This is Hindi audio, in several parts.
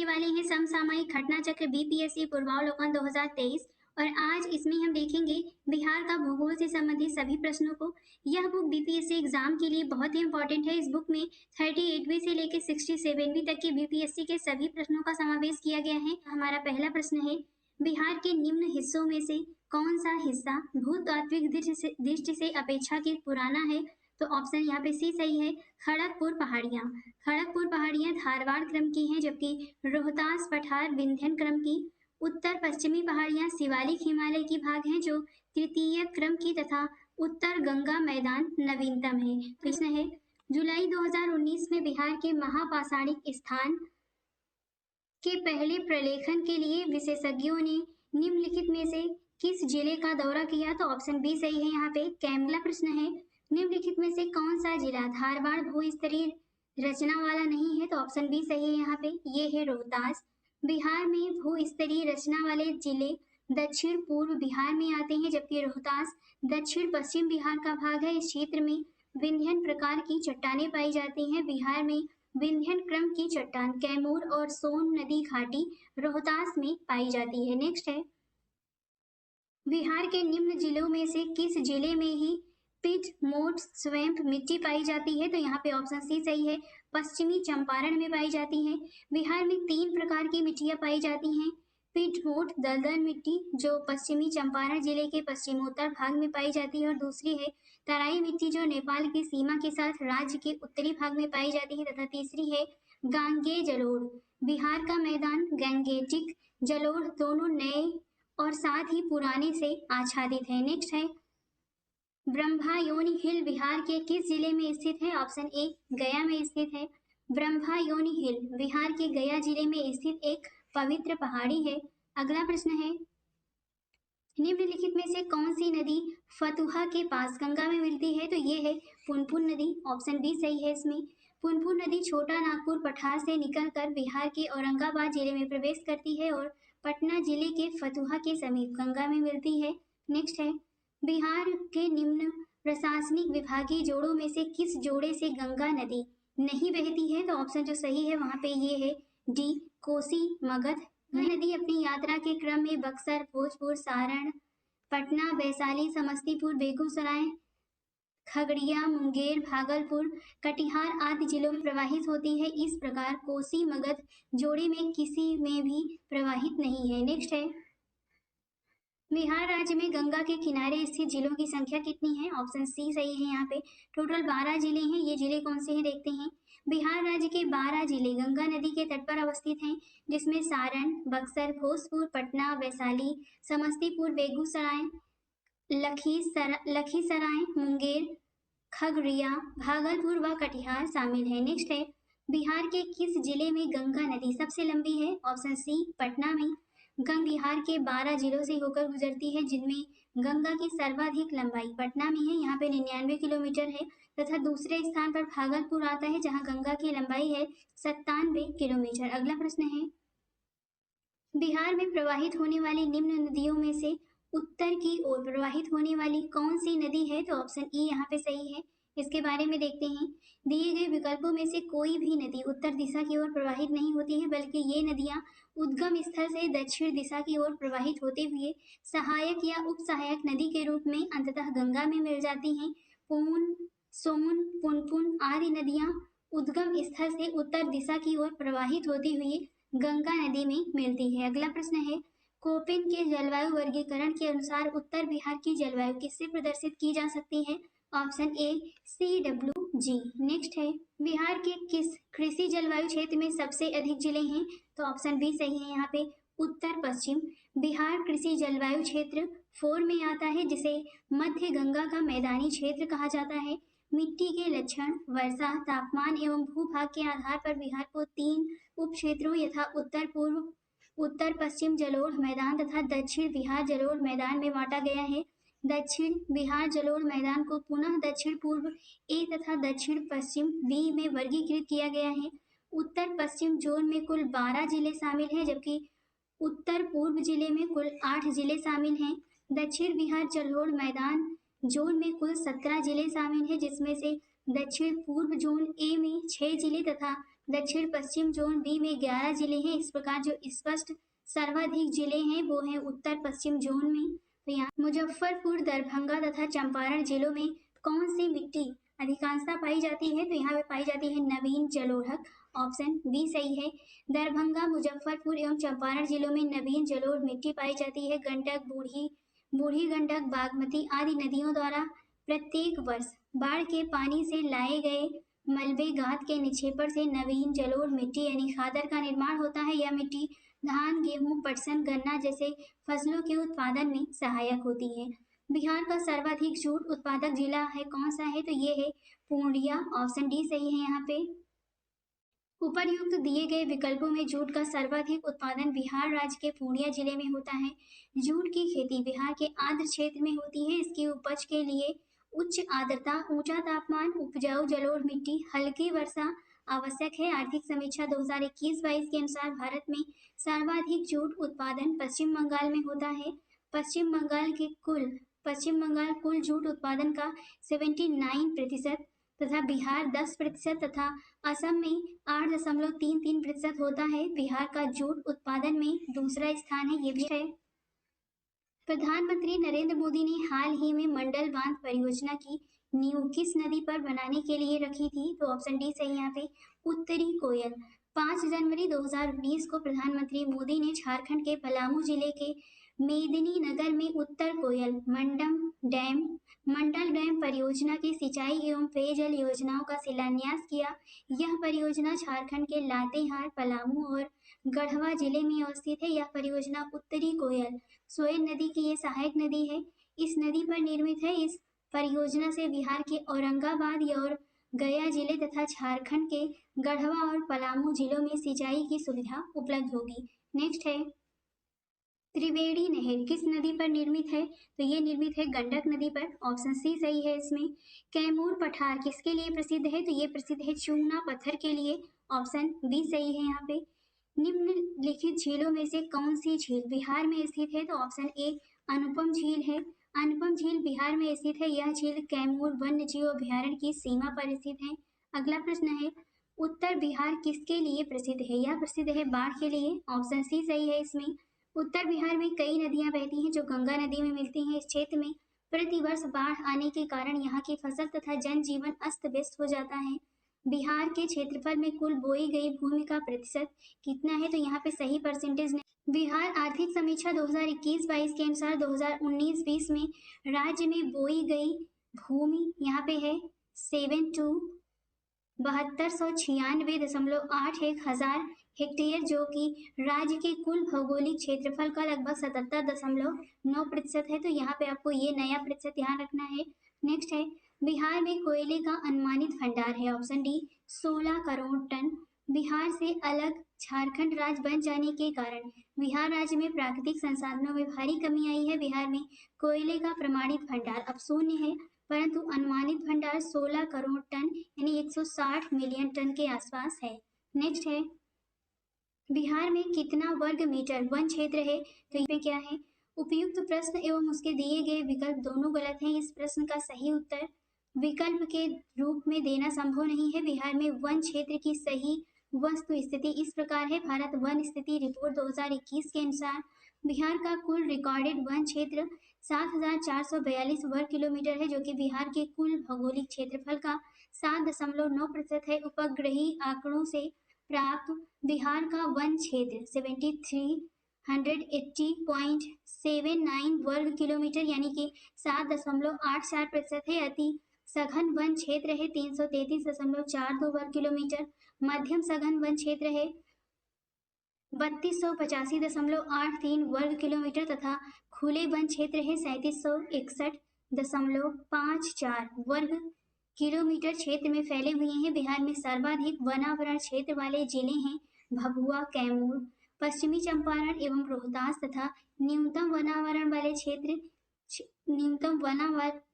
वाले हैं समसामयिक घटना चक्र बीपीएससी पूर्वावलोकन 2023 और आज इसमें हम देखेंगे बिहार का भूगोल से संबंधित सभी प्रश्नों को। यह बुक बीपीएससी एग्जाम के लिए बहुत ही इंपॉर्टेंट है। इस बुक में 38वीं से लेकर 67वीं तक के बीपीएससी के सभी प्रश्नों का समावेश किया गया है। हमारा पहला प्रश्न है, बिहार के निम्न हिस्सों में से कौन सा हिस्सा भूतात्विक दृष्टि से अपेक्षाकृत पुराना है? तो ऑप्शन यहाँ पे सी सही है, खड़गपुर पहाड़ियाँ। खड़गपुर पहाड़ियाँ धारवाड़ क्रम की हैं, जबकि रोहतास पठार विंध्यन क्रम की। उत्तर पश्चिमी पहाड़ियाँ शिवालिक हिमालय की भाग हैं जो तृतीय क्रम की तथा उत्तर गंगा मैदान नवीनतम है। प्रश्न है, जुलाई 2019 में बिहार के महापाषाणिक स्थान के पहले प्रलेखन के लिए विशेषज्ञों ने निम्नलिखित में से किस जिले का दौरा किया? तो ऑप्शन बी सही है यहाँ पे, कैमला। प्रश्न है, निम्नलिखित में से कौन सा जिला धारवाड़ भूस्तरीय रचना वाला नहीं है? तो ऑप्शन बी सही है यहाँ पे, ये है रोहतास। बिहार में भूस्तरीय रचना वाले जिले दक्षिण पूर्व बिहार में आते हैं, जबकि रोहतास दक्षिण पश्चिम बिहार का भाग है। इस क्षेत्र में विंध्यन प्रकार की चट्टानें पाई जाती हैं। बिहार में विंध्यन क्रम की चट्टान कैमूर और सोन नदी घाटी रोहतास में पाई जाती है। नेक्स्ट है, बिहार के निम्न जिलों में से किस जिले में ही पिट मोट स्वैम्प मिट्टी पाई जाती है? तो यहाँ पे ऑप्शन सी सही है, पश्चिमी चंपारण में पाई जाती है। बिहार में 3 प्रकार की मिट्टियां पाई जाती हैं, पिट मोट दलदल मिट्टी जो पश्चिमी चंपारण जिले के पश्चिमोत्तर भाग में पाई जाती है, और दूसरी है तराई मिट्टी जो नेपाल की सीमा के साथ राज्य के उत्तरी भाग में पाई जाती है, तथा तीसरी है गांगे जलोढ़। बिहार का मैदान गैंगेटिक जलोढ़ दोनों नए और साथ ही पुराने से आच्छादित है। नेक्स्ट है, ब्रह्मायोनी हिल बिहार के किस जिले में स्थित है? ऑप्शन ए, गया में स्थित है। ब्रह्मायोनी हिल बिहार के गया जिले में स्थित एक पवित्र पहाड़ी है। अगला प्रश्न है, निम्नलिखित में से कौन सी नदी फतुहा के पास गंगा में मिलती है? तो ये है पुनपुन नदी। ऑप्शन बी सही है इसमें। पुनपुन नदी छोटा नागपुर पठार से निकलकर बिहार के औरंगाबाद जिले में प्रवेश करती है और पटना जिले के फतुहा के समीप गंगा में मिलती है। नेक्स्ट है, बिहार के निम्न प्रशासनिक विभागीय जोड़ों में से किस जोड़े से गंगा नदी नहीं बहती है? तो ऑप्शन जो सही है वहां पे ये है डी, कोसी मगध। गंगा नदी अपनी यात्रा के क्रम में बक्सर, भोजपुर, सारण, पटना, वैशाली, समस्तीपुर, बेगूसराय, खगड़िया, मुंगेर, भागलपुर, कटिहार आदि जिलों में प्रवाहित होती है। इस प्रकार कोसी मगध जोड़े में किसी में भी प्रवाहित नहीं है। नेक्स्ट है, बिहार राज्य में गंगा के किनारे स्थित जिलों की संख्या कितनी है? ऑप्शन सी सही है यहाँ पे, टोटल 12 जिले हैं। ये जिले कौन से हैं देखते हैं। बिहार राज्य के 12 जिले गंगा नदी के तट पर अवस्थित हैं, जिसमें सारण, बक्सर, भोजपुर, पटना, वैशाली, समस्तीपुर, बेगूसराय, लखीसराय, मुंगेर, खगड़िया, भागलपुर व कटिहार शामिल है। नेक्स्ट है, बिहार के किस जिले में गंगा नदी सबसे लंबी है? ऑप्शन सी, पटना में। गंगा बिहार के 12 जिलों से होकर गुजरती है, जिनमें गंगा की सर्वाधिक लंबाई पटना में है, यहाँ पे 99 किलोमीटर है, तथा दूसरे स्थान पर भागलपुर आता है जहाँ गंगा की लंबाई है 97 किलोमीटर। अगला प्रश्न है, बिहार में प्रवाहित होने वाली निम्न नदियों में से उत्तर की ओर प्रवाहित होने वाली कौन सी नदी है? तो ऑप्शन ई यहाँ पे सही है। इसके बारे में देखते हैं, दिए गए विकल्पों में से कोई भी नदी उत्तर दिशा की ओर प्रवाहित नहीं होती है, बल्कि ये नदियां उद्गम स्थल से दक्षिण दिशा की ओर प्रवाहित होते हुए सहायक या उप सहायक नदी के रूप में अंततः गंगा में मिल जाती हैं। पून, सोन, पुनपुन आदि नदियां उद्गम स्थल से उत्तर दिशा की ओर प्रवाहित होती हुई गंगा नदी में मिलती है। अगला प्रश्न है, कोपेन के जलवायु वर्गीकरण के अनुसार उत्तर बिहार की जलवायु किससे प्रदर्शित की जा सकती है? Option A, CWG। नेक्स्ट है, बिहार के किस कृषि जलवायु क्षेत्र में सबसे अधिक जिले हैं? तो ऑप्शन बी सही है यहाँ पे, उत्तर पश्चिम। बिहार कृषि जलवायु क्षेत्र 4 में आता है, जिसे मध्य गंगा का मैदानी क्षेत्र कहा जाता है। मिट्टी के लक्षण, वर्षा, तापमान एवं भूभाग के आधार पर बिहार को 3 उप क्षेत्रों यथा उत्तर पूर्व, उत्तर पश्चिम जलोढ़ मैदान तथा दक्षिण बिहार जलोढ़ मैदान में बांटा गया है। दक्षिण बिहार जलोढ़ मैदान को पुनः दक्षिण पूर्व ए तथा दक्षिण पश्चिम बी में वर्गीकृत किया गया है। उत्तर पश्चिम जोन में कुल 12 जिले शामिल हैं, जबकि उत्तर पूर्व जिले में कुल 8 जिले शामिल हैं। दक्षिण बिहार जलोढ़ मैदान जोन में कुल 17 जिले शामिल हैं, जिसमें से दक्षिण पूर्व जोन ए में 6 जिले तथा दक्षिण पश्चिम जोन बी में 11 जिले हैं। इस प्रकार जो स्पष्ट सर्वाधिक जिले हैं वो हैं उत्तर पश्चिम जोन में। तो यहाँ मुजफ्फरपुर, दरभंगा तथा चंपारण जिलों में कौन सी मिट्टी अधिकांशतः पाई जाती है? तो यहाँ पे पाई जाती है नवीन जलोढ़। ऑप्शन बी सही है। दरभंगा, मुजफ्फरपुर एवं चंपारण जिलों में नवीन जलोढ़ मिट्टी पाई जाती है। गंडक, बूढ़ी गंडक, बागमती आदि नदियों द्वारा प्रत्येक वर्ष बाढ़ के पानी से लाए गए मलबे गाद के निक्षेपण से नवीन जलोढ़ मिट्टी यानी खादर का निर्माण होता है। यह मिट्टी धान, गेहूं, पटसन, गन्ना जैसे फसलों के उत्पादन में सहायक होती है। बिहार का सर्वाधिक जूट उत्पादक जिला है कौन सा है? तो ये है पूर्णिया। ऑप्शन डी सही है यहाँ पे। उपर्युक्त दिए गए विकल्पों में जूट का सर्वाधिक उत्पादन बिहार राज्य के पूर्णिया जिले में होता है। जूट की खेती बिहार के आर्द्र क्षेत्र में होती है। इसकी उपज के लिए उच्च आर्द्रता, ऊंचा तापमान, उपजाऊ जलोढ़ मिट्टी, हल्की वर्षा आवश्यक है। आर्थिक समीक्षा 2021-22 के अनुसार भारत में सर्वाधिक जूट उत्पादन पश्चिम बंगाल में होता है। पश्चिम बंगाल कुल जूट उत्पादन का 79% तथा बिहार 10% तथा असम में 8.33% होता है। बिहार का जूट उत्पादन में दूसरा स्थान है, ये भी है। प्रधानमंत्री नरेंद्र मोदी ने हाल ही में मंडल बांध परियोजना की नींव किस नदी पर बनाने के लिए रखी थी? तो ऑप्शन डी सही यहाँ पे उत्तरी कोयल। 5 जनवरी 2019 को प्रधानमंत्री मोदी ने झारखंड के पलामू जिले के मेदिनीनगर में उत्तर कोयल मंडल डैम परियोजना की सिंचाई एवं पेयजल योजनाओं का शिलान्यास किया। यह परियोजना झारखंड के लातेहार, पलामू और गढ़वा जिले में अवस्थित है। यह परियोजना उत्तरी कोयल सोन नदी की ये सहायक नदी है, इस नदी पर निर्मित है। इस परियोजना से बिहार के औरंगाबाद और गया जिले तथा झारखंड के गढ़वा और पलामू जिलों में सिंचाई की सुविधा उपलब्ध होगी। नेक्स्ट है त्रिवेणी नहर किस नदी पर निर्मित है? तो ये निर्मित है गंडक नदी पर। ऑप्शन सी सही है इसमें। कैमूर पठार किसके लिए प्रसिद्ध है? तो ये प्रसिद्ध है चूना पत्थर के लिए। ऑप्शन बी सही है यहाँ पे। निम्नलिखित झीलों में से कौन सी झील बिहार में स्थित है? तो ऑप्शन ए अनुपम झील है। अनुपम झील बिहार में स्थित है। यह झील कैमूर वन्य जीव अभ्यारण्य की सीमा पर स्थित है। अगला प्रश्न है उत्तर बिहार किसके लिए प्रसिद्ध है? यह प्रसिद्ध है बाढ़ के लिए। ऑप्शन सी सही है इसमें। उत्तर बिहार में कई नदियां बहती हैं जो गंगा नदी में मिलती हैं। इस क्षेत्र में प्रतिवर्ष बाढ़ आने के कारण यहाँ की फसल तथा जनजीवन अस्त व्यस्त हो जाता है। बिहार के क्षेत्रफल में कुल बोई गई भूमि का प्रतिशत कितना है? तो यहाँ पे सही परसेंटेज नहीं। बिहार आर्थिक समीक्षा 2021-22 के अनुसार 2019-20 में राज्य में बोई गई भूमि यहाँ पे है 7296.81 हजार हेक्टेयर, जो कि राज्य के कुल भौगोलिक क्षेत्रफल का लगभग 77.9% है। तो यहाँ पे आपको ये नया प्रतिशत ध्यान रखना है। नेक्स्ट है बिहार में कोयले का अनुमानित भंडार है। Option D 16 crore tonne. Bihar से अलग झारखंड राज्य बन जाने के कारण बिहार राज्य में प्राकृतिक संसाधनों में भारी कमी आई है। बिहार में कोयले का प्रमाणित भंडार अब शून्य है, परंतु अनुमानित भंडार 16 करोड़ टन यानी 160 मिलियन टन के आसपास है। नेक्स्ट है बिहार में कितना वर्ग मीटर वन क्षेत्र है? तो ये क्या है? उपयुक्त प्रश्न एवं उसके दिए गए विकल्प दोनों गलत हैं। इस प्रश्न का सही उत्तर विकल्प के रूप में देना संभव नहीं है। बिहार में वन क्षेत्र की सही वस्तु स्थिति इस प्रकार है। भारत वन स्थिति रिपोर्ट 2021 के अनुसार बिहार का कुल रिकॉर्डेड वन क्षेत्र 7442 वर्ग किलोमीटर है, जो कि बिहार के कुल भौगोलिक क्षेत्रफल का 7.9% है। उपग्रही आंकड़ों से प्राप्त बिहार का वन क्षेत्र 7380.79 वर्ग किलोमीटर यानी कि 7.84% है। अति सघन वन क्षेत्र है 333.42 वर्ग किलोमीटर। मध्यम सघन वन क्षेत्र है 3285.83 वर्ग किलोमीटर तथा खुले वन क्षेत्र है 3761.54 वर्ग किलोमीटर क्षेत्र में फैले हुए हैं। बिहार में सर्वाधिक वनावरण क्षेत्र वाले जिले हैं भभुआ, कैमूर, पश्चिमी चंपारण एवं रोहतास तथा न्यूनतम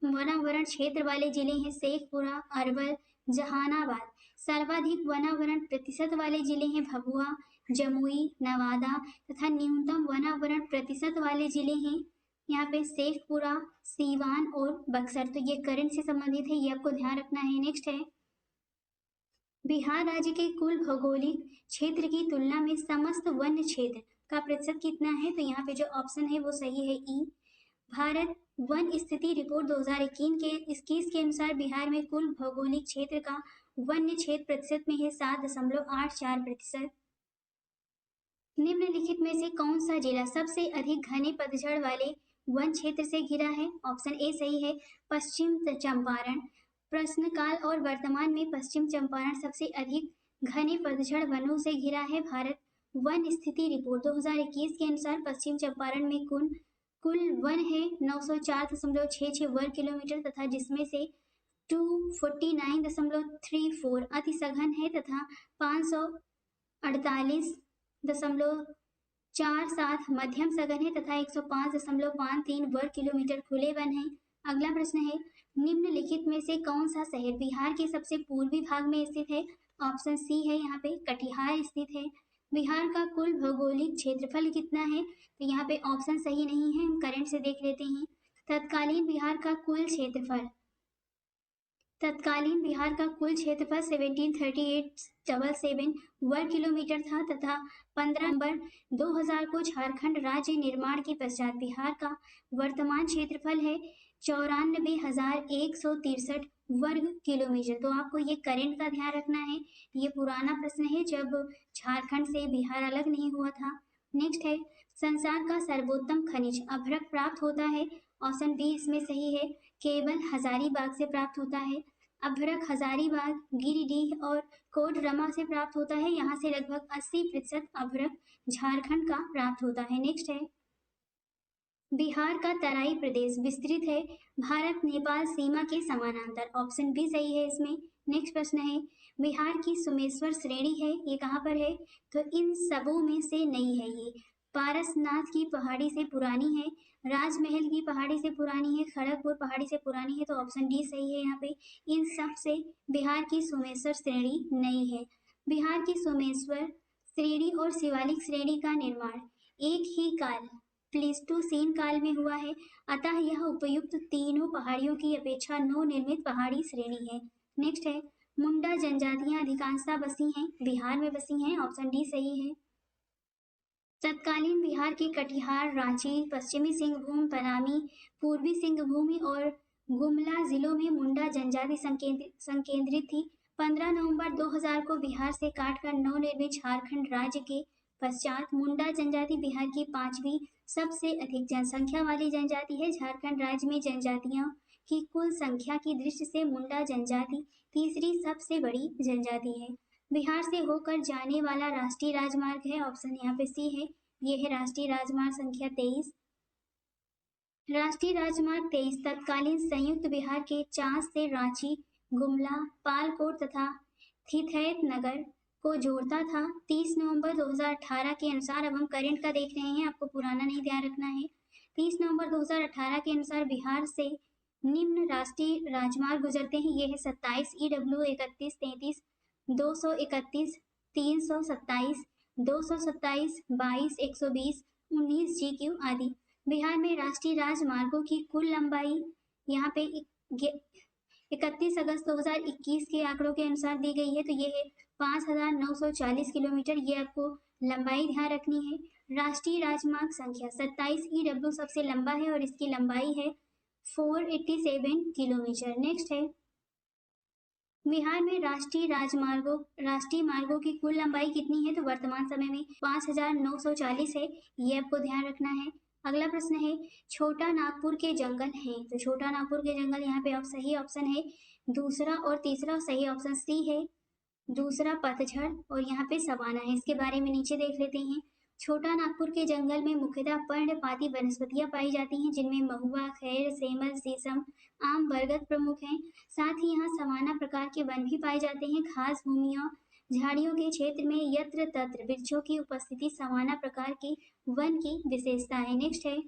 वनावरण क्षेत्र वाले जिले हैं शेखपुरा, अरवल, जहानाबाद। सर्वाधिक वनावरण प्रतिशत वाले जिले हैं भभुआ, जमुई, नवादा तथा न्यूनतम वनावरण प्रतिशत वाले जिले हैं यहाँ पे शेखपुरा, सीवान और बक्सर। तो ये करंट से संबंधित है, ये आपको ध्यान रखना है। नेक्स्ट है बिहार राज्य के कुल भौगोलिक क्षेत्र की तुलना में समस्त वन्य क्षेत्र का प्रतिशत कितना है? तो यहाँ पे जो ऑप्शन है वो सही है ई। भारत वन स्थिति रिपोर्ट 2021 के अनुसार बिहार में कुल भौगोलिक क्षेत्र का वन्य क्षेत्र प्रतिशत में है 7.84%। निम्नलिखित में से कौन सा जिला सबसे अधिक घने पतझड़ वाले वन क्षेत्र से घिरा है? ऑप्शन ए सही है, पश्चिम चंपारण। प्रश्नकाल और वर्तमान में पश्चिम चंपारण सबसे अधिक घने पतझड़ वनों से घिरा है। भारत वन स्थिति रिपोर्ट 2021 के अनुसार पश्चिम चंपारण में कुल वन है 904.66 वर्ग किलोमीटर तथा जिसमें से 249.34 अति सघन है तथा 548.47 मध्यम सघन है तथा 105.53 वर्ग किलोमीटर खुले वन है। अगला प्रश्न है, निम्नलिखित में से कौन सा शहर बिहार के सबसे पूर्वी भाग में स्थित है? ऑप्शन सी है यहाँ पे कटिहार स्थित है। बिहार का कुल भौगोलिक क्षेत्रफल कितना है? तो यहाँ पे ऑप्शन सही नहीं है, हम करंट से देख लेते हैं। तत्कालीन बिहार का कुल क्षेत्रफल 173877 वर्ग किलोमीटर था तथा 15 नवंबर 2000 को झारखंड राज्य निर्माण के पश्चात बिहार का वर्तमान क्षेत्रफल है 94,163 वर्ग किलोमीटर। तो आपको ये करंट का ध्यान रखना है, ये पुराना प्रश्न है जब झारखंड से बिहार अलग नहीं हुआ था। नेक्स्ट है, संसार का सर्वोत्तम खनिज अभ्रक प्राप्त होता है? ऑप्शन बी इसमें सही है, केवल हजारीबाग से प्राप्त होता है। अभ्रक हजारीबाग, गिरिडीह और कोडरमा से प्राप्त होता है। यहाँ से लगभग 80% अभ्रक झारखंड का प्राप्त होता है। नेक्स्ट है, बिहार का तराई प्रदेश विस्तृत है भारत नेपाल सीमा के समानांतर। ऑप्शन बी सही है इसमें। नेक्स्ट प्रश्न है, बिहार की सुमेश्वर श्रेणी है, ये कहाँ पर है? तो इन सबों में से नहीं है ये। पारसनाथ की पहाड़ी से पुरानी है, राजमहल की पहाड़ी से पुरानी है, खड़गपुर पहाड़ी से पुरानी है। तो ऑप्शन डी सही है यहाँ पे। इन सब से बिहार की सुमेश्वर श्रेणी नहीं है। बिहार की सुमेश्वर श्रेणी और शिवालिक श्रेणी का निर्माण एक ही काल प्लीस्टोसीन काल में हुआ है, अतः यह उपयुक्त तीनों पहाड़ियों की अपेक्षा नवनिर्मित पहाड़ी श्रेणी है। नेक्स्ट है, मुंडा जनजातियां अधिकांशतः बसी हैं, बिहार में बसी हैं। ऑप्शन डी सही है। तत्कालीन बिहार के कटिहार, रांची, पश्चिमी सिंहभूम, पलामी, पूर्वी सिंहभूम और गुमला जिलों में मुंडा जनजाति संकेंद्रित थी। 15 नवंबर 2000 को बिहार से काटकर नवनिर्मित झारखंड राज्य के पश्चात मुंडा जनजाति बिहार की 5वीं सबसे अधिक जनसंख्या वाली जनजाति है। झारखंड राज्य में जनजातियों की कुल संख्या की दृष्टि से मुंडा जनजाति तीसरी सबसे बड़ी जनजाति है। बिहार से होकर जाने वाला राष्ट्रीय राजमार्ग है, ऑप्शन यहाँ पे सी है, ये है राष्ट्रीय राजमार्ग संख्या 23। राष्ट्रीय राजमार्ग 23 तत्कालीन संयुक्त बिहार के चास से रांची, गुमला, पालकोट तथा थिथैत नगर को जोड़ता था। 30 नवंबर 2018 के अनुसार, अब हम करंट का देख रहे हैं, आपको पुराना नहीं ध्यान रखना है। 30 नवंबर 2018 के अनुसार बिहार से निम्न राष्ट्रीय राजमार्ग गुजरते हैं, ये है 27 EW 31 33 231 327 227 22 120 19 GQ आदि। बिहार में राष्ट्रीय राजमार्गों की कुल लंबाई यहाँ पे 31 अगस्त 2021 के आंकड़ों के अनुसार दी गई है, तो ये है 5,940 किलोमीटर। ये आपको लंबाई ध्यान रखनी है। राष्ट्रीय राजमार्ग संख्या 27 EW सबसे लंबा है और इसकी लंबाई है 487 किलोमीटर। नेक्स्ट है, बिहार में राष्ट्रीय मार्गों की कुल लंबाई कितनी है? तो वर्तमान समय में 5,940 है, ये आपको ध्यान रखना है। अगला प्रश्न है, छोटा नागपुर के जंगल हैं, तो छोटा नागपुर के जंगल यहाँ पे सही ऑप्शन है दूसरा और तीसरा, सही ऑप्शन सी है दूसरा पतझड़ और यहाँ पे सवाना है। इसके बारे में नीचे देख लेते हैं। छोटा नागपुर के जंगल में मुख्यतः पर्णपाती वनस्पतियां पाई जाती हैं, जिनमें महुआ, खैर, सेमल, शीशम, आम, बरगद प्रमुख हैं। साथ ही यहाँ सवाना प्रकार के वन भी पाए जाते हैं। घास भूमियों, झाड़ियों के क्षेत्र में यत्र तत्र वृक्षों की उपस्थिति सवाना प्रकार के वन की विशेषता है। नेक्स्ट है,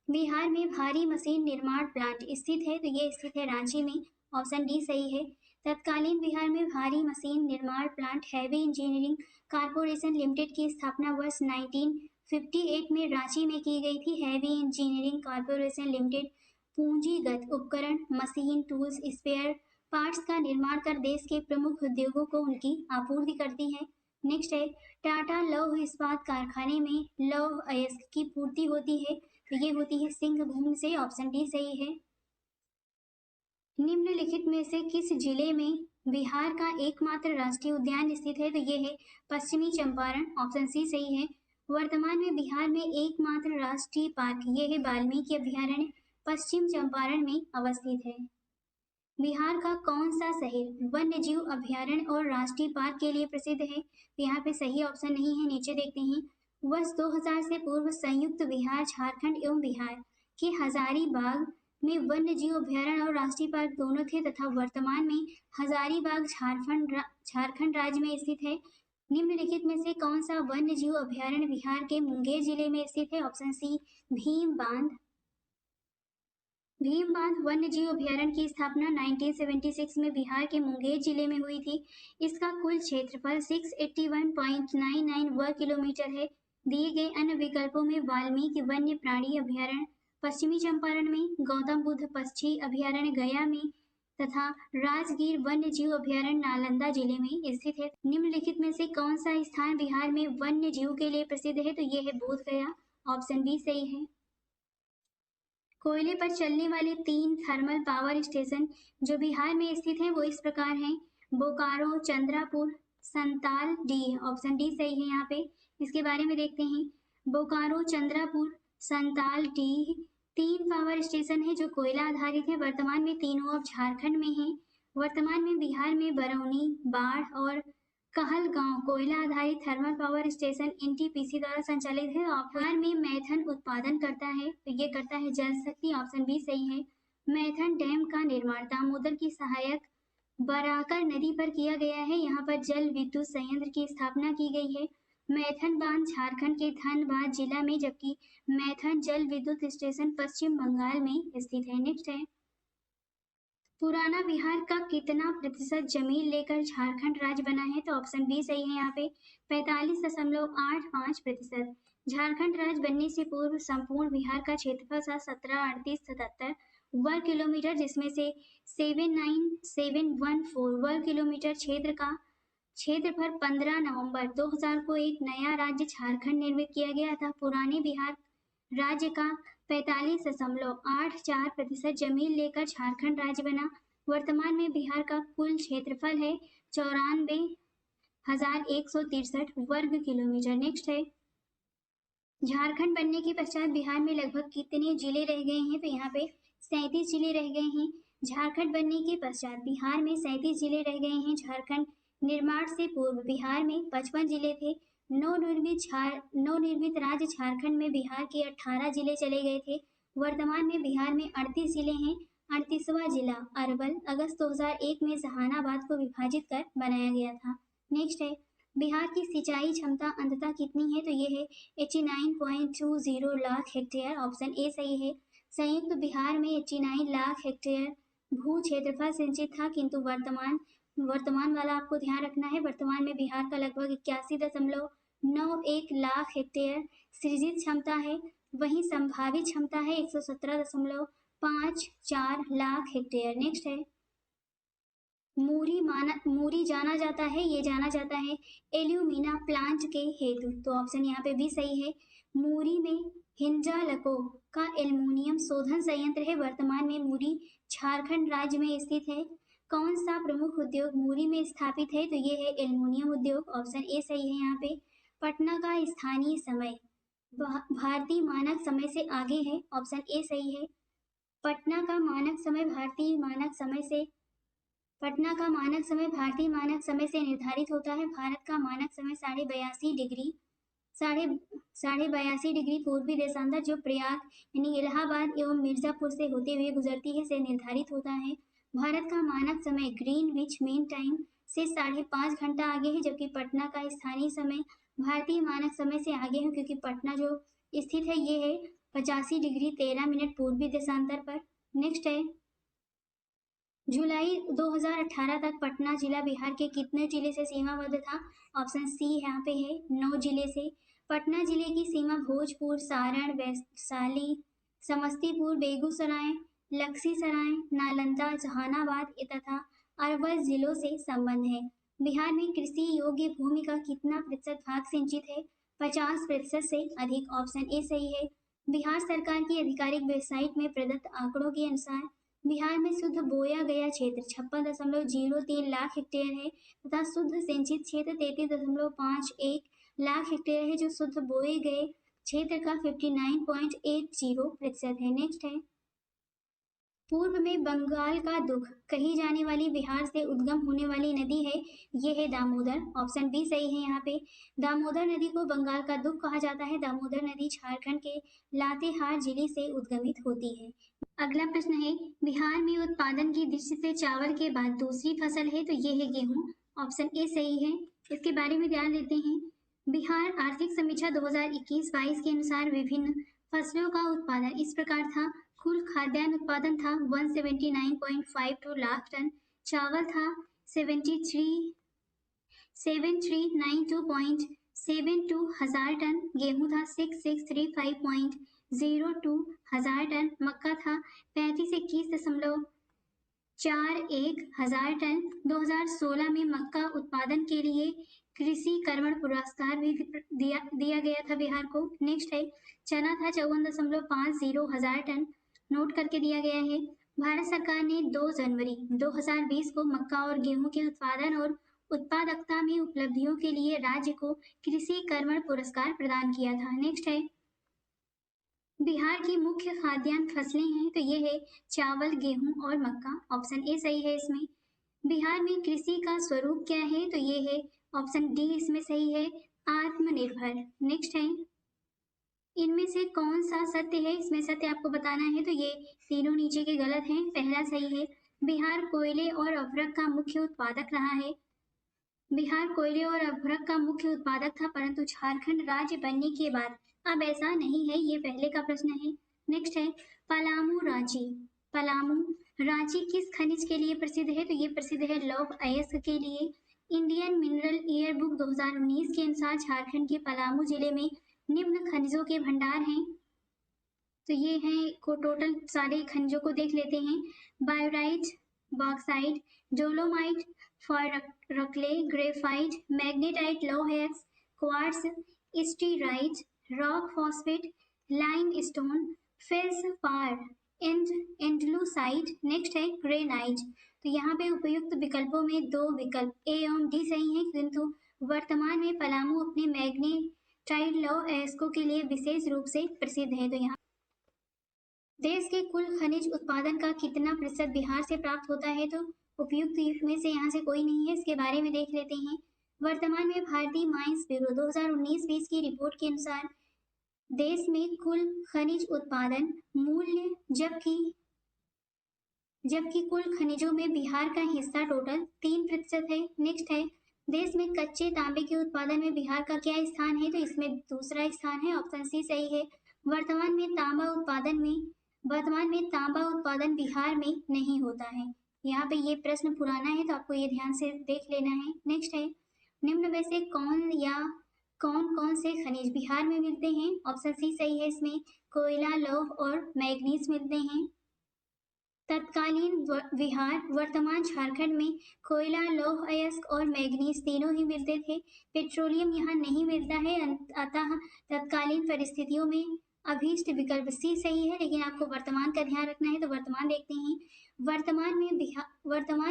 बिहार में भारी मशीन निर्माण प्लांट स्थित है, तो ये स्थित है रांची में। ऑप्शन डी सही है। तत्कालीन बिहार में भारी मशीन निर्माण plant heavy engineering corporation limited की स्थापना वर्ष 1958 में रांची में की गई थी। हैवी इंजीनियरिंग कारपोरेशन लिमिटेड पूंजीगत उपकरण, मशीन, टूल्स, स्पेयर पार्ट्स का निर्माण कर देश के प्रमुख उद्योगों को उनकी आपूर्ति करती है। नेक्स्ट है टाटा लौह इस्पात कारखाने में लौह अयस्क की पूर्ति होती है, तो ये होती है सिंहभूम से। ऑप्शन डी सही है। निम्नलिखित में से किस जिले में बिहार का एकमात्र राष्ट्रीय उद्यान स्थित है, तो ये है पश्चिमी चंपारण। ऑप्शन सी सही है। वर्तमान में बिहार में एकमात्र राष्ट्रीय पार्क ये है वाल्मीकि अभयारण्य, पश्चिम चंपारण में अवस्थित है। बिहार का कौन सा शहर वन्य जीव अभयारण्य और राष्ट्रीय पार्क के लिए प्रसिद्ध है, तो यहाँ पे सही ऑप्शन नहीं है। नीचे देखते हैं वर्ष 2000 से पूर्व संयुक्त बिहार झारखंड एवं बिहार के हजारीबाग में वन्य जीव अभयारण्य और राष्ट्रीय पार्क दोनों थे, तथा वर्तमान में हजारीबाग झारखंड राज्य में स्थित है। निम्नलिखित में से कौन सा वन्य जीव अभयारण्य बिहार के मुंगेर जिले में स्थित है? ऑप्शन सी भीम बांध। भीम बांध वन्य जीव अभयारण्य की स्थापना 1976 में बिहार के मुंगेर जिले में हुई थी। इसका कुल क्षेत्रफल 681.99 वर्ग किलोमीटर है। दिए गए अन्य विकल्पों में वाल्मीकि वन्य प्राणी अभयारण्य पश्चिमी चंपारण में, गौतम बुद्ध पक्षी अभयारण्य गया में तथा राजगीर वन्य जीव अभयारण्य नालंदा जिले में स्थित है। निम्नलिखित में से कौन सा स्थान बिहार में वन्य जीव के लिए प्रसिद्ध है, तो ये है बोध गया। ऑप्शन बी सही है। कोयले पर चलने वाले 3 थर्मल पावर स्टेशन जो बिहार में स्थित हैं वो इस प्रकार हैं Bokaro, Chandrapur, Santaldih. Option D सही है। यहाँ पे इसके बारे में देखते हैं Bokaro, Chandrapur, Santaldih 3 power station है जो कोयला आधारित है। वर्तमान में तीनों अब झारखंड में हैं। वर्तमान में बिहार में बरौनी, बाढ़ और कहलगांव कोयला आधारित थर्मल पावर स्टेशन एनटीपीसी द्वारा संचालित है। बिहार में मैथन उत्पादन करता है, तो ये करता है जल शक्ति। ऑप्शन बी सही है। मैथन डैम का निर्माण दामोदर की सहायक बराकर नदी पर किया गया है। यहाँ पर जल विद्युत संयंत्र की स्थापना की गई है। मैथन बांध झारखंड के धनबाद जिला में, जबकि मैथन जल विद्युत स्टेशन पश्चिम बंगाल में स्थित है। नेक्स्ट है पुराना बिहार का कितना प्रतिशत जमीन लेकर झारखंड राज्य बना है, तो ऑप्शन बी सही है। यहाँ पे 45.85%। झारखंड राज्य बनने से पूर्व संपूर्ण बिहार का क्षेत्रफल था 173877 वर्ग किलोमीटर, जिसमें से 79714 वर्ग किलोमीटर क्षेत्र का क्षेत्रफल 15 नवंबर 2000 को एक नया राज्य झारखंड निर्मित किया गया था। पुराने बिहार राज्य का 45.84% जमीन लेकर झारखंड राज्य बना। वर्तमान में बिहार का कुल क्षेत्रफल है 94,163 वर्ग किलोमीटर। नेक्स्ट है झारखंड बनने के पश्चात बिहार में लगभग कितने जिले रह गए हैं, तो यहाँ पे 37 जिले रह गए हैं। झारखंड बनने के पश्चात बिहार में 37 जिले रह गए हैं। झारखंड निर्माण से पूर्व बिहार में 55 जिले थे। नवनिर्मित राज्य झारखंड में बिहार के 18 जिले चले गए थे। वर्तमान में बिहार में 38 जिले हैं। 38वां जिला अरवल अगस्त 2001 में जहानाबाद को विभाजित कर बनाया गया था। नेक्स्ट है बिहार की सिंचाई क्षमता अंततः कितनी है, तो ये है 89.20 लाख हेक्टेयर। ऑप्शन ए सही है। संयुक्त बिहार में 89 लाख हेक्टेयर भू क्षेत्रफल सिंचित था, किंतु वर्तमान वाला आपको ध्यान रखना है। वर्तमान में बिहार का लगभग 81.91 लाख हेक्टेयर सृजित क्षमता है। वहीं संभावित क्षमता है 117.54 लाख हेक्टेयर। नेक्स्ट है मूरी जाना जाता है, ये जाना जाता है एल्यूमिना प्लांट के हेतु, तो ऑप्शन यहाँ पे भी सही है। मूरी में हिंजाल्को का एल्यूमिनियम शोधन संयंत्र है। वर्तमान में मूरी झारखंड राज्य में स्थित है। कौन सा प्रमुख उद्योग मूरी में स्थापित है, तो ये है एल्यूमिनियम उद्योग। ऑप्शन ए सही है। यहाँ पे पटना का स्थानीय समय भारतीय मानक समय से आगे है। ऑप्शन ए सही है। पटना का मानक समय भारतीय मानक समय से निर्धारित होता है। भारत का मानक समय 82.82 डिग्री पूर्वी देशांतर जो प्रयाग यानी इलाहाबाद एवं मिर्जापुर से होते हुए गुजरती है से निर्धारित होता है। भारत का मानक समय ग्रीनविच मीन टाइम से 5.5 घंटा आगे है, जबकि पटना का स्थानीय समय भारतीय मानक समय से आगे है, क्योंकि पटना जो स्थित है ये है 85 डिग्री 13 मिनट पूर्वी देशांतर पर। नेक्स्ट है जुलाई 2018 तक पटना जिला बिहार के कितने जिले से सीमाबद्ध था? ऑप्शन सी यहाँ पे है 9 जिले से। पटना जिले की सीमा भोजपुर, सारण, वैशाली, समस्तीपुर, बेगूसराय, लखीसराय, नालंदा, जहानाबाद तथा अरवल जिलों से संबंध है। बिहार में कृषि योग्य भूमि का कितना प्रतिशत भाग सिंचित है? 50% से अधिक। ऑप्शन ए सही है। बिहार सरकार की आधिकारिक वेबसाइट में प्रदत्त आंकड़ों के अनुसार बिहार में शुद्ध बोया गया क्षेत्र 56.03 लाख हेक्टेयर है तथा शुद्ध सिंचित क्षेत्र 33.51 लाख हेक्टेयर है, जो शुद्ध बोए गए क्षेत्र का 59.80% है। नेक्स्ट है, पूर्व में बंगाल का दुख कही जाने वाली बिहार से उद्गम होने वाली नदी है, ये है दामोदर। ऑप्शन बी सही है। यहाँ पे दामोदर नदी को बंगाल का दुख कहा जाता है। दामोदर नदी झारखंड के लातेहार जिले से उद्गमित होती है। अगला प्रश्न है, बिहार में उत्पादन की दृष्टि से चावल के बाद दूसरी फसल है, तो ये है गेहूं। ऑप्शन ए सही है। इसके बारे में ध्यान देते हैं। बिहार आर्थिक समीक्षा 2021-22 के अनुसार विभिन्न फसलों का उत्पादन इस प्रकार था। कुल खाद्यान्न उत्पादन था 179.52 लाख टन, चावल था 7392.72 हजार टन, गेहूं था 6635.02 हजार टन, मक्का था 3521.41 हजार टन। 2016 में मक्का उत्पादन के लिए कृषि कर्मण पुरस्कार भी दिया गया था बिहार को। नेक्स्ट है, चना था 54.50 हजार टन, नोट करके दिया गया है। भारत सरकार ने 2 जनवरी 2020 को मक्का और गेहूं के उत्पादन और उत्पादकता में उपलब्धियों के लिए राज्य को कृषि कर्मण पुरस्कार प्रदान किया था। नेक्स्ट है, बिहार की मुख्य खाद्यान्न फसलें हैं, तो ये है चावल, गेहूं और मक्का। ऑप्शन ए सही है इसमें। बिहार में कृषि का स्वरूप क्या है, तो ये है ऑप्शन डी इसमें सही है, आत्मनिर्भर। नेक्स्ट है, इनमें से कौन सा सत्य है? इसमें सत्य आपको बताना है, तो ये तीनों नीचे के गलत हैं। पहला सही है, बिहार कोयले और अभ्रक का मुख्य उत्पादक रहा है। बिहार कोयले और अभ्रक का मुख्य उत्पादक था, परंतु झारखंड राज्य बनने के बाद अब ऐसा नहीं है, ये पहले का प्रश्न है। नेक्स्ट है, पलामू रांची। पलामू रांची किस खनिज के लिए प्रसिद्ध है? तो ये प्रसिद्ध है लौह अयस्क के लिए। इंडियन मिनरल ईयरबुक 2019 के अनुसार झारखंड के पलामू जिले में निम्न खनिजों के भंडार हैं, तो ये हैं को टोटल सारे खनिजों को देख लेते हैं। Biotite, bauxite, dolomite, fireclay, graphite, magnetite, लौह अयस्क, quartz, steatite, rock phosphate, limestone, feldspar, andalusite. Next है ग्रेनाइट। तो यहाँ पे उपयुक्त विकल्पों में 2 विकल्प ए एवं डी सही है, किंतु वर्तमान में पलामू अपने मैग्नेटाइट लौह अयस्कों के लिए विशेष रूप से प्रसिद्ध है। तो यहाँ देश के कुल खनिज उत्पादन का कितना प्रतिशत बिहार से प्राप्त होता है? तो उपयुक्त में से यहाँ से कोई नहीं है, इसके बारे में देख लेते हैं। वर्तमान में भारतीय माइंस ब्यूरो 2019-20 की रिपोर्ट के अनुसार देश में कुल खनिज उत्पादन मूल्य जबकि कुल खनिजों में बिहार का हिस्सा टोटल 3% है। नेक्स्ट है, देश में कच्चे तांबे के उत्पादन में बिहार का क्या स्थान है? तो इसमें दूसरा स्थान है। ऑप्शन सी सही है। वर्तमान में तांबा उत्पादन बिहार में नहीं होता है। यहाँ पे ये प्रश्न पुराना है, तो आपको ये ध्यान से देख लेना है। नेक्स्ट है, निम्न में से कौन कौन से खनिज बिहार में मिलते हैं? ऑप्शन सी सही है, इसमें कोयला, लौह और मैग्नीज मिलते हैं। तत्कालीन बिहार वर्तमान झारखंड में कोयला, लौह अयस्क और मैग्नीज तीनों ही मिलते थे। पेट्रोलियम यहाँ नहीं मिलता है, अतः तत्कालीन परिस्थितियों में अभीष्ट विकल्प सी सही है, लेकिन आपको वर्तमान का ध्यान रखना है। तो वर्तमान देखते हैं। वर्तमान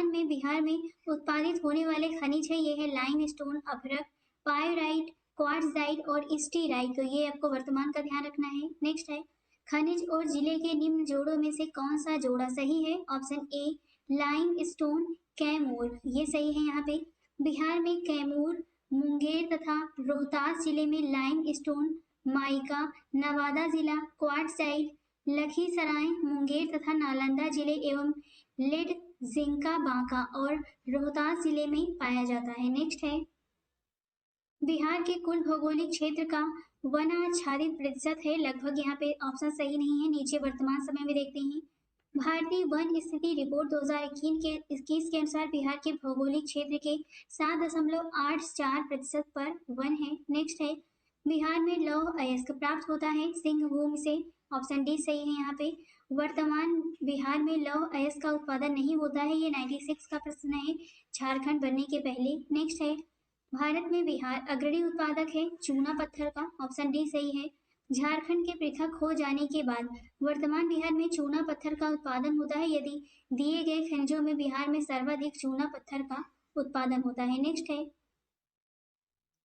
में बिहार में उत्पादित होने वाले खनिज है, ये है लाइमस्टोन, अभ्रक, पायोराइट, क्वार्ट्जाइट और स्टीराइट। तो ये आपको वर्तमान का ध्यान रखना है। नेक्स्ट है, खनिज और जिले के निम्न जोड़ों में से कौन सा जोड़ा सही है? ऑप्शन ए लाइमस्टोन, कैमूर, ये सही है। यहाँ पे बिहार में कैमूर, मुंगेर तथा रोहतास जिले में लाइमस्टोन, माइका, नवादा जिला क्वार्ट्जाइट, लखीसराय, मुंगेर तथा नालंदा जिले एवं लेड, जिंका, बांका और रोहतास जिले में पाया जाता है। नेक्स्ट है, बिहार के कुल भौगोलिक क्षेत्र का वनाच्छादित प्रतिशत है लगभग। यहाँ पे ऑप्शन सही नहीं है, नीचे वर्तमान समय में देखते हैं। भारतीय वन स्थिति रिपोर्ट 2021 के अनुसार बिहार के भौगोलिक क्षेत्र के 7.84% पर वन है। नेक्स्ट है, बिहार में लौह अयस्क प्राप्त होता है सिंहभूम से। ऑप्शन डी सही है यहाँ पे। वर्तमान बिहार में लौह अयस्क का उत्पादन नहीं होता है, ये 96 का प्रश्न है झारखंड बनने के पहले। नेक्स्ट है, भारत में बिहार अग्रणी उत्पादक है चूना पत्थर का, ऑप्शन डी सही है। झारखंड के पृथक हो जाने के बाद वर्तमान बिहार में चूना पत्थर का उत्पादन होता है, यदि दिए गए खनिजों में बिहार में सर्वाधिक चूना पत्थर का उत्पादन होता है। नेक्स्ट है,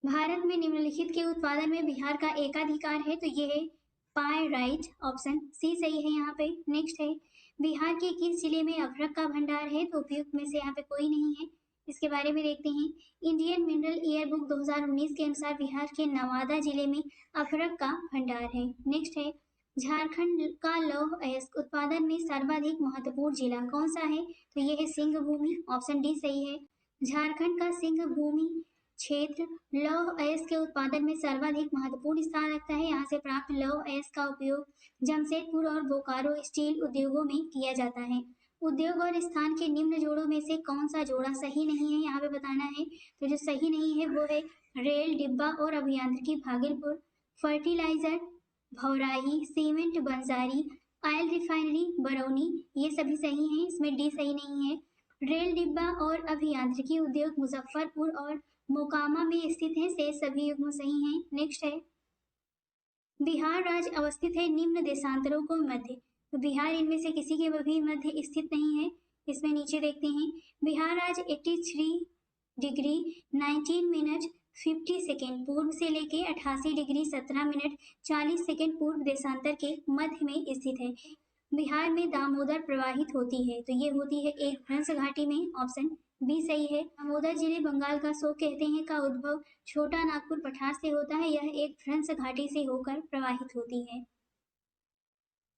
भारत में निम्नलिखित के उत्पादन में बिहार का एकाधिकार है, तो ये है पायराइट, ऑप्शन सी सही है यहाँ पे। नेक्स्ट है, बिहार के किस जिले में अभ्रक का भंडार है, तो उपयुक्त में से यहाँ पे कोई नहीं है, इसके बारे में देखते हैं। इंडियन मिनरल ईयर बुक 2019 के अनुसार बिहार के नवादा जिले में अभ्रक का भंडार है। नेक्स्ट है, झारखंड का लौह अयस्क उत्पादन में सर्वाधिक महत्वपूर्ण जिला कौन सा है, तो ये है सिंहभूमि, ऑप्शन डी सही है। झारखंड का सिंहभूमि क्षेत्र लौह अयस्क के उत्पादन में सर्वाधिक महत्वपूर्ण स्थान रखता है, यहाँ से प्राप्त लौह अयस्क का उपयोग जमशेदपुर और बोकारो स्टील उद्योगों में किया जाता है। उद्योग और स्थान के निम्न जोड़ों में से कौन सा जोड़ा सही नहीं है, यहाँ पे बताना है। तो जो सही नहीं है वो है रेल डिब्बा और अभियांत्रिकी Bhagalpur, fertilizer Bhaurahi, cement Banjari, oil refinery Barauni, ये सभी सही हैं, इसमें डी सही नहीं है। रेल डिब्बा और अभियांत्रिकी उद्योग मुजफ्फरपुर और मोकामा में स्थित है, शेष सभी युग्म सही हैं। नेक्स्ट है, बिहार राज्य अवस्थित है निम्न देशांतरों को मध्य, तो बिहार इनमें से किसी के भी मध्य स्थित नहीं है, इसमें नीचे देखते हैं। बिहार राज्य 83 डिग्री 19 मिनट 50 सेकेंड पूर्व से लेके 88 डिग्री 17 मिनट 40 सेकेंड पूर्व देशांतर के मध्य में स्थित है। बिहार में दामोदर प्रवाहित होती है, तो ये होती है एक भ्रंश घाटी में, ऑप्शन बी सही है। दामोदर जिले बंगाल का शोक कहते हैं का उद्भव छोटा नागपुर पठार से होता है, यह एक भ्रंश घाटी से होकर प्रवाहित होती है।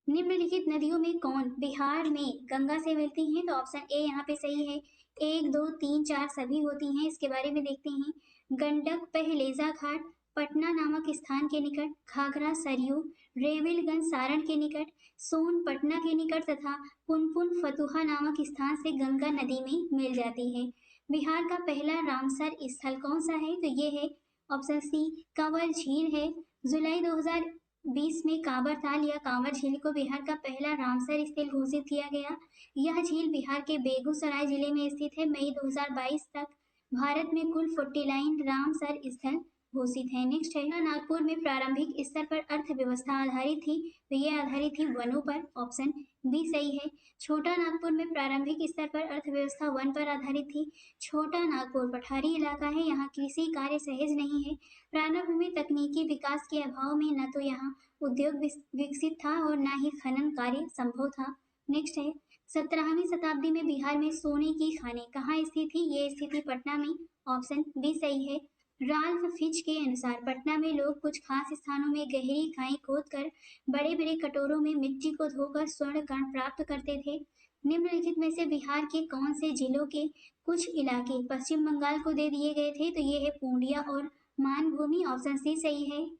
निम्नलिखित नदियों में कौन बिहार में गंगा से मिलती हैं, तो ऑप्शन ए यहाँ पे सही है। 1 2 3 4 सभी होती हैं, इसके बारे में देखते हैं। गंडक पहलेजा घाट पटना नामक स्थान के निकट, घाघरा सरयू रेविलगंज सारण के निकट, सोन पटना के निकट तथा पुनपुन फतुहा नामक स्थान से गंगा नदी में मिल जाती है। बिहार का पहला रामसर स्थल कौन सा है, तो ये है ऑप्शन सी कंवर झील है। जुलाई 2020 में कांवर ताल या कांवर झील को बिहार का पहला रामसर स्थल घोषित किया गया। यह झील बिहार के बेगूसराय जिले में स्थित है। मई 2022 तक भारत में कुल 49 रामसर स्थल घोषित है। नेक्स्ट है, नागपुर में प्रारंभिक स्तर पर अर्थव्यवस्था आधारित थी, तो ये आधारित थी वनों पर, ऑप्शन बी सही है। छोटा नागपुर में प्रारंभिक स्तर पर अर्थव्यवस्था वन पर आधारित थी। छोटा नागपुर पठारी इलाका है, यहाँ कृषि कार्य सहज नहीं है। प्रारंभ में तकनीकी विकास के अभाव में न तो यहाँ उद्योग विकसित था और न ही खनन कार्य संभव था। नेक्स्ट है, 17वीं शताब्दी में बिहार में सोने की खानें कहाँ स्थित थी, ये स्थित थी पटना में, ऑप्शन बी सही है। राल्फ फिच के अनुसार पटना में लोग कुछ खास स्थानों में गहरी खाई खोदकर बड़े बड़े कटोरों में मिट्टी को धोकर स्वर्ण कण प्राप्त करते थे। निम्नलिखित में से बिहार के कौन से जिलों के कुछ इलाके पश्चिम बंगाल को दे दिए गए थे, तो ये है पूर्णिया और मानभूमि, ऑप्शन सी सही है।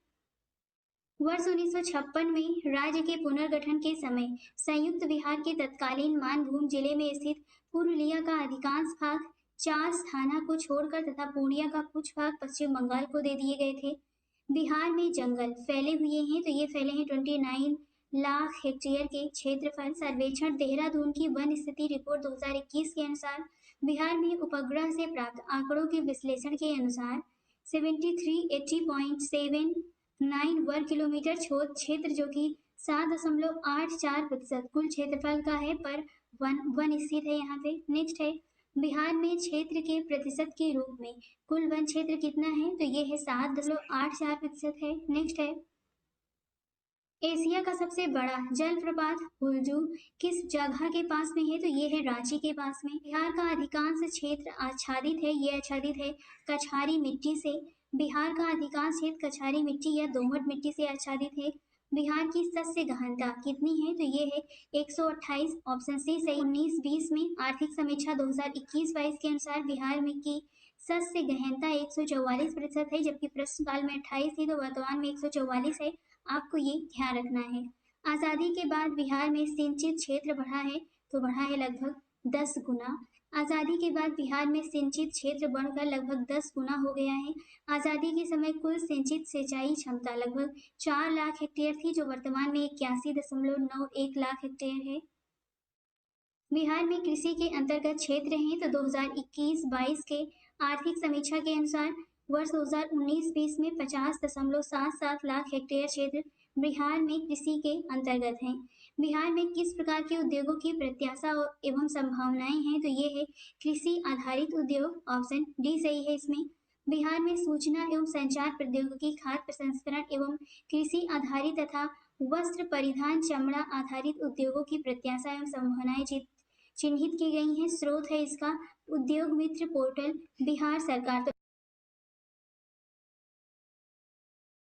वर्ष 1956 में राज्य के पुनर्गठन के समय संयुक्त बिहार के तत्कालीन मानभूम जिले में स्थित पुरुलिया का अधिकांश भाग चास थाना को छोड़कर तथा पूर्णिया का कुछ भाग पश्चिम बंगाल को दे दिए गए थे। बिहार में जंगल फैले हुए हैं, तो ये फैले हैं 29 लाख हेक्टेयर के क्षेत्रफल। सर्वेक्षण देहरादून की वन स्थिति रिपोर्ट 2021 के अनुसार बिहार में उपग्रह से प्राप्त आंकड़ों के विश्लेषण के अनुसार 7380.79 वर्ग किलोमीटर क्षेत्र जो कि 7.84% कुल क्षेत्रफल का है, पर वन स्थित है यहाँ पे। नेक्स्ट है, बिहार में क्षेत्र के प्रतिशत के रूप में कुल वन क्षेत्र कितना है, तो ये है 7.84% है। नेक्स्ट है, एशिया का सबसे बड़ा जलप्रपात हुलजू किस जगह के पास में है, तो ये है रांची के पास में। बिहार का अधिकांश क्षेत्र आच्छादित है, ये आच्छादित है कछारी मिट्टी से। बिहार का अधिकांश क्षेत्र कछारी मिट्टी या दोमट मिट्टी से आच्छादित है। बिहार की सस्य गहनता कितनी है, तो ये है 128, ऑप्शन सी सही। 19-20 में आर्थिक समीक्षा 2021-22 के अनुसार बिहार में की सस्य गहनता 144% है, जबकि प्रश्नकाल में 28 थी, तो वर्तमान में 144 है। आपको ये ध्यान रखना है। आज़ादी के बाद बिहार में सिंचित क्षेत्र बढ़ा है, तो बढ़ा है लगभग 10 गुना। आज़ादी के बाद बिहार में सिंचित क्षेत्र बढ़कर लगभग 10 गुना हो गया है। आज़ादी के समय कुल सिंचित सिंचाई क्षमता लगभग 4 लाख हेक्टेयर थी, जो वर्तमान में 81.91 लाख हेक्टेयर है। बिहार में कृषि के अंतर्गत क्षेत्र हैं तो 2021-22 के आर्थिक समीक्षा के अनुसार वर्ष 2019-20 में 50.77 लाख हेक्टेयर क्षेत्र बिहार में कृषि के अंतर्गत हैं। बिहार में किस प्रकार के उद्योगों की प्रत्याशा एवं संभावनाएं हैं तो ये है कृषि आधारित उद्योग, ऑप्शन डी सही है इसमें। बिहार में सूचना एवं संचार प्रौद्योगिकी, खाद्य प्रसंस्करण एवं कृषि आधारित तथा वस्त्र परिधान चमड़ा आधारित उद्योगों की प्रत्याशा एवं संभावनाएं चिन्हित की गई हैं। स्रोत है इसका उद्योग मित्र पोर्टल बिहार सरकार। तो